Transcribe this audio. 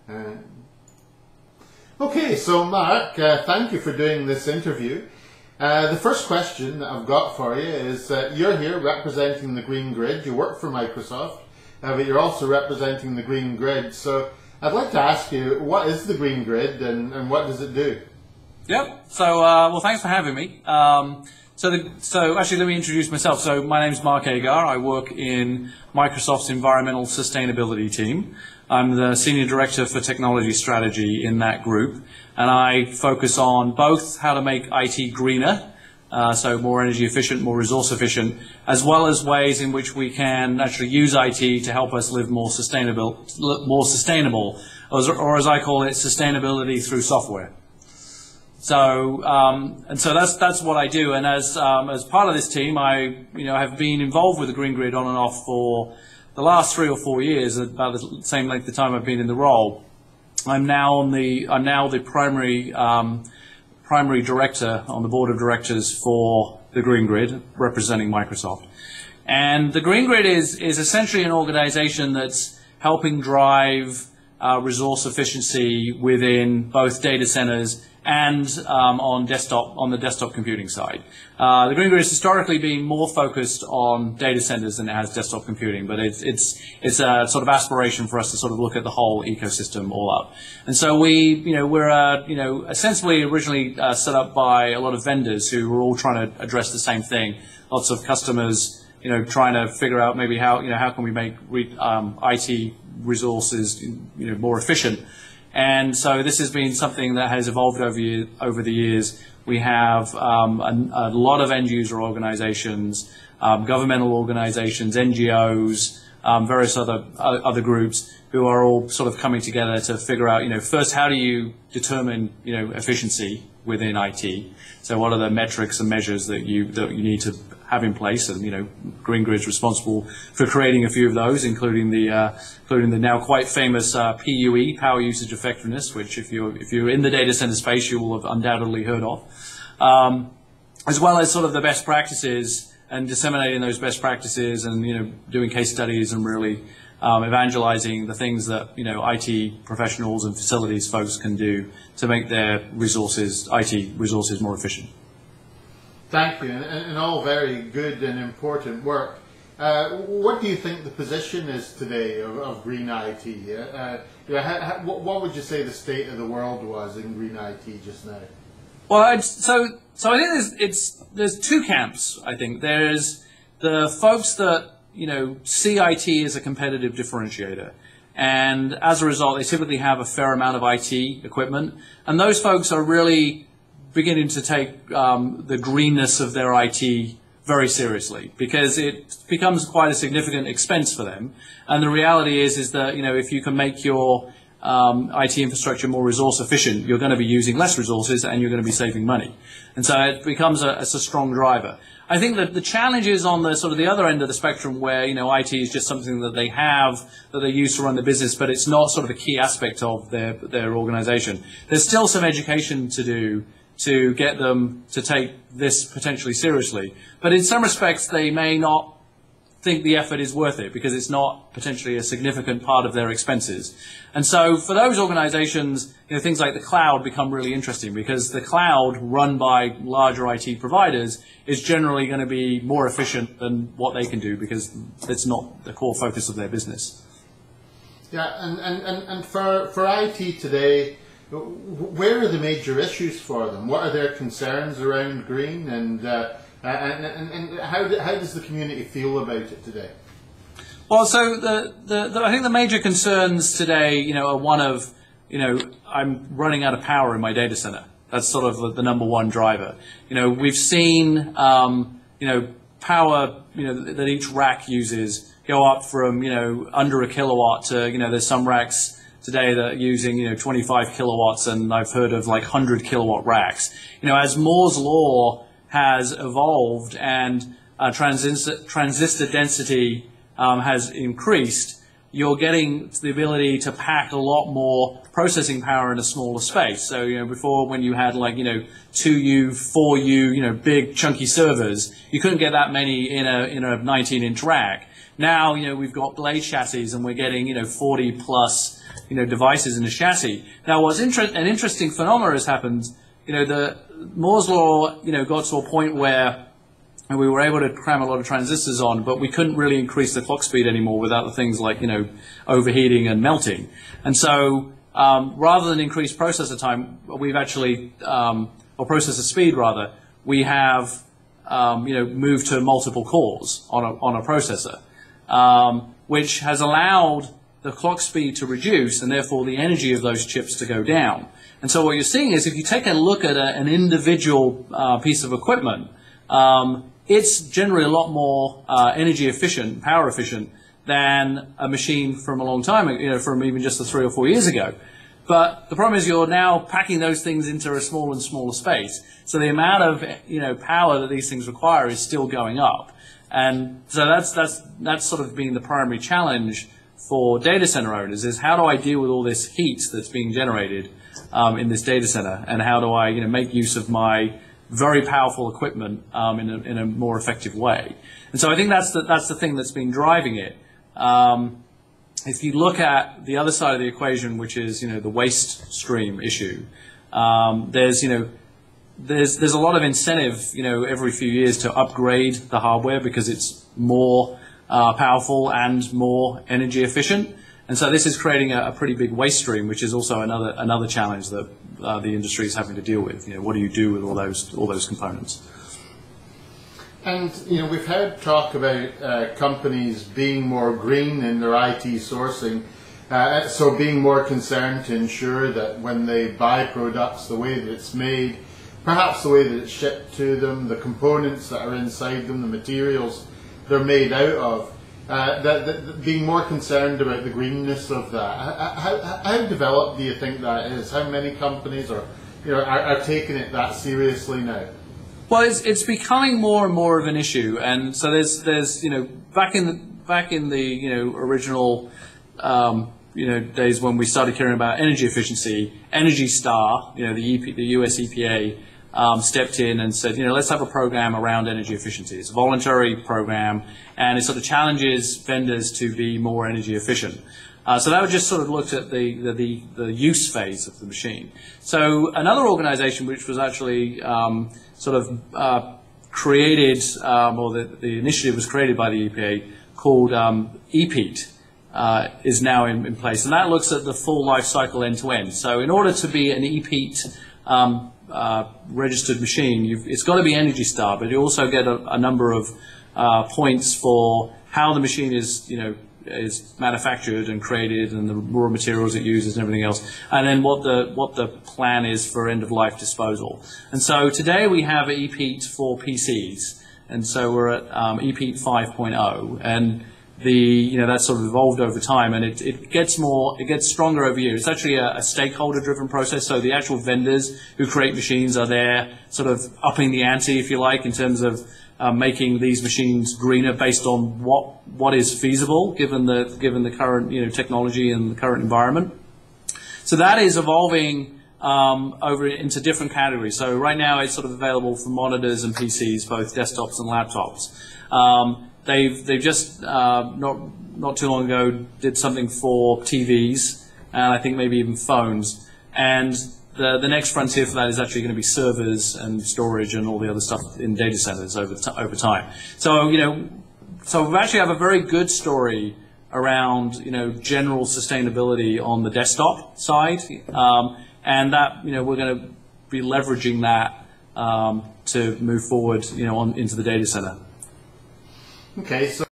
Uh, okay, so Mark, thank you for doing this interview. The first question that I've got for you is you're here representing the Green Grid. You work for Microsoft, but you're also representing the Green Grid. So I'd like to ask you, what is the Green Grid and what does it do? Yep. So, well, thanks for having me. So actually, let me introduce myself. So my name is Mark Aggar. I work in Microsoft's Environmental Sustainability team. I'm the Senior Director for Technology Strategy in that group, and I focus on both how to make IT greener, so more energy efficient, more resource efficient, as well as ways in which we can actually use IT to help us live more sustainable, or as I call it, sustainability through software. So so that's what I do, and as part of this team, I have been involved with the Green Grid on and off for the last 3 or 4 years, about the same length of time I've been in the role. I'm now the primary director on the board of directors for the Green Grid, representing Microsoft. And the Green Grid is essentially an organization that's helping drive resource efficiency within both data centers and on the desktop computing side. The Green Grid has historically been more focused on data centers than it has desktop computing, but it's a sort of aspiration for us to sort of look at the whole ecosystem all up. And so we're essentially originally set up by a lot of vendors who were all trying to address the same thing. Lots of customers, trying to figure out maybe how can we make IT resources more efficient. And so this has been something that has evolved over the years. We have a lot of end user organizations, governmental organizations, NGOs, various other groups who are all sort of coming together to figure out, first, how do you determine, efficiency within IT? So what are the metrics and measures that you need to have in place? And Green Grid's responsible for creating a few of those, including the now quite famous PUE, power usage effectiveness, which if you're in the data center space, you will have undoubtedly heard of, as well as sort of the best practices and disseminating those best practices, and doing case studies and really evangelizing the things that IT professionals and facilities folks can do to make their IT resources more efficient. Thank you, and all very good and important work. What do you think the position is today of green IT? What would you say the state of the world was in green IT just now? Well, so I think there's two camps. I think there's the folks that see IT as a competitive differentiator, and as a result, they typically have a fair amount of IT equipment, and those folks are really beginning to take the greenness of their IT very seriously, because it becomes quite a significant expense for them. And the reality is that if you can make your IT infrastructure more resource efficient, you're going to be using less resources and you're going to be saving money. And so it becomes a strong driver. I think that the challenge is on the sort of the other end of the spectrum, where IT is just something that they have, that they use to run the business, but it's not sort of a key aspect of their organization. There's still some education to do to get them to take this potentially seriously. But in some respects, they may not think the effort is worth it, because it's not potentially a significant part of their expenses. And so for those organizations, things like the cloud become really interesting, because the cloud run by larger IT providers is generally going to be more efficient than what they can do, because it's not the core focus of their business. Yeah, and for IT today, where are the major issues for them? What are their concerns around green, and how does the community feel about it today? Well, so I think the major concerns today, are one of, I'm running out of power in my data center. That's sort of the number one driver. We've seen, power, that each rack uses go up from, under a kilowatt to, there's some racks today that are using 25 kilowatts, and I've heard of like 100 kilowatt racks. As Moore's law has evolved and transistor density has increased, you're getting the ability to pack a lot more processing power in a smaller space. So before, when you had like 2U, 4U, big chunky servers, you couldn't get that many in a 19-inch rack. Now, we've got blade chassis and we're getting, 40 plus, devices in a chassis. Now, an interesting phenomenon has happened. The Moore's law, got to a point where we were able to cram a lot of transistors on, but we couldn't really increase the clock speed anymore without the things like, overheating and melting. And so, rather than increase processor time, we've actually, or processor speed rather, we have, moved to multiple cores on a processor, which has allowed the clock speed to reduce and therefore the energy of those chips to go down. And so what you're seeing is if you take a look at an individual piece of equipment, it's generally a lot more energy efficient, power efficient than a machine from a long time, from even just 3 or 4 years ago. But the problem is you're now packing those things into a smaller and smaller space. So the amount of power that these things require is still going up. And so that's sort of been the primary challenge for data center owners, is how do I deal with all this heat that's being generated in this data center, and how do I make use of my very powerful equipment in a more effective way. And so I think that's the thing that's been driving it. If you look at the other side of the equation, which is the waste stream issue, there's a lot of incentive every few years to upgrade the hardware because it's more powerful and more energy efficient. And so this is creating a pretty big waste stream, which is also another challenge that the industry is having to deal with. What do you do with all those components? And we've heard talk about companies being more green in their IT sourcing, so being more concerned to ensure that when they buy products, the way that it's made, perhaps the way that it's shipped to them, the components that are inside them, the materials they're made out of, that being more concerned about the greenness of that. How developed do you think that is? How many companies are taking it that seriously now? Well, it's becoming more and more of an issue, and so there's back in the original days when we started caring about energy efficiency, Energy Star, the US EPA stepped in and said, let's have a program around energy efficiency. It's a voluntary program, and it sort of challenges vendors to be more energy efficient. So that would just sort of looked at the use phase of the machine. So another organization which was actually created, or the initiative was created by the EPA, called EPEAT, is now in place. And that looks at the full life cycle end to end. So in order to be an EPEAT registered machine, it's got to be Energy Star, but you also get a number of points for how the machine is manufactured and created, and the raw materials it uses and everything else, and then what the plan is for end of life disposal. And so today we have EPEAT for PCs, and so we're at EPEAT 5.0, and that's sort of evolved over time, and it gets stronger over years. It's actually a stakeholder-driven process, so the actual vendors who create machines are there sort of upping the ante, if you like, in terms of making these machines greener based on what is feasible given the current technology and the current environment. So that is evolving over into different categories. So right now it's sort of available for monitors and PCs, both desktops and laptops. They've just not too long ago did something for TVs, and I think maybe even phones. And the next frontier for that is actually going to be servers and storage and all the other stuff in data centers over time. So so we actually have a very good story around general sustainability on the desktop side, and that we're going to be leveraging that to move forward into the data center. Okay, so